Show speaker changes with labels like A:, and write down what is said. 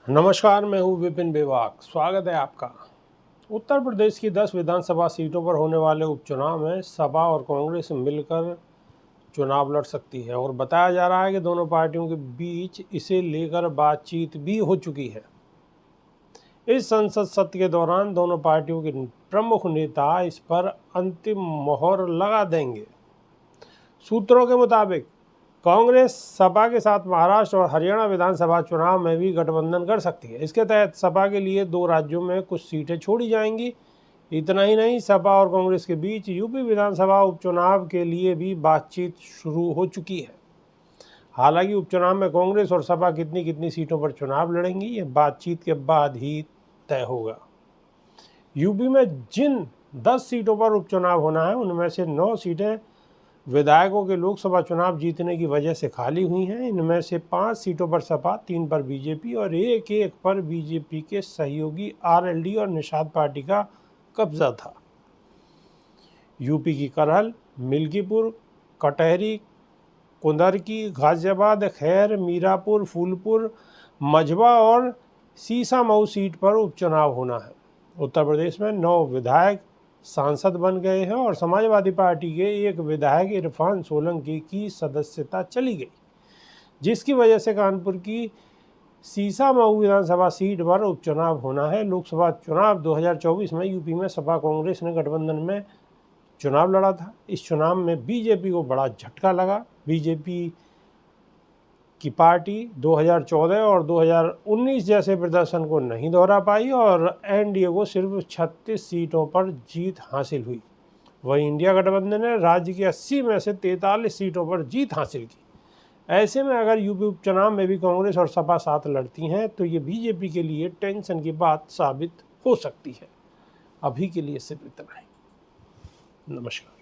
A: नमस्कार, मैं हूँ विपिन बेवाक। स्वागत है आपका। उत्तर प्रदेश की 10 विधानसभा सीटों पर होने वाले उपचुनाव में सपा और कांग्रेस मिलकर चुनाव लड़ सकती है और बताया जा रहा है कि दोनों पार्टियों के बीच इसे लेकर बातचीत भी हो चुकी है। इस संसद सत्र के दौरान दोनों पार्टियों के प्रमुख नेता इस पर अंतिम मोहर लगा देंगे। सूत्रों के मुताबिक कांग्रेस सपा के साथ महाराष्ट्र और हरियाणा विधानसभा चुनाव में भी गठबंधन कर सकती है। इसके तहत सपा के लिए 2 राज्यों में कुछ सीटें छोड़ी जाएंगी। इतना ही नहीं, सपा और कांग्रेस के बीच यूपी विधानसभा उपचुनाव के लिए भी बातचीत शुरू हो चुकी है। हालांकि उपचुनाव में कांग्रेस और सपा कितनी कितनी सीटों पर चुनाव लड़ेंगी, ये बातचीत के बाद ही तय होगा। यूपी में जिन 10 सीटों पर उपचुनाव होना है, उनमें से 9 सीटें विधायकों के लोकसभा चुनाव जीतने की वजह से खाली हुई हैं। इनमें से 5 सीटों पर सपा, 3 पर बीजेपी और एक पर बीजेपी के सहयोगी आरएलडी और निषाद पार्टी का कब्जा था। यूपी की करहल, मिल्कीपुर, कटहरी, कुंदरकी, गाजियाबाद, खैर, मीरापुर, फूलपुर, मझवा और सीसामऊ सीट पर उपचुनाव होना है। उत्तर प्रदेश में 9 विधायक सांसद बन गए हैं और समाजवादी पार्टी के एक विधायक इरफान सोलंकी की सदस्यता चली गई, जिसकी वजह से कानपुर की सीसामऊ विधानसभा सीट पर उपचुनाव होना है। लोकसभा चुनाव 2024 में यूपी में सपा कांग्रेस ने गठबंधन में चुनाव लड़ा था। इस चुनाव में बीजेपी को बड़ा झटका लगा। बीजेपी की पार्टी 2014 और 2019 जैसे प्रदर्शन को नहीं दोहरा पाई और एनडीए को सिर्फ 36 सीटों पर जीत हासिल हुई। वहीं इंडिया गठबंधन ने राज्य की 80 में से 43 सीटों पर जीत हासिल की। ऐसे में अगर यूपी उपचुनाव में भी कांग्रेस और सपा साथ लड़ती हैं तो ये बीजेपी के लिए टेंशन की बात साबित हो सकती है। अभी के लिए सिर्फ इतना ही। नमस्कार।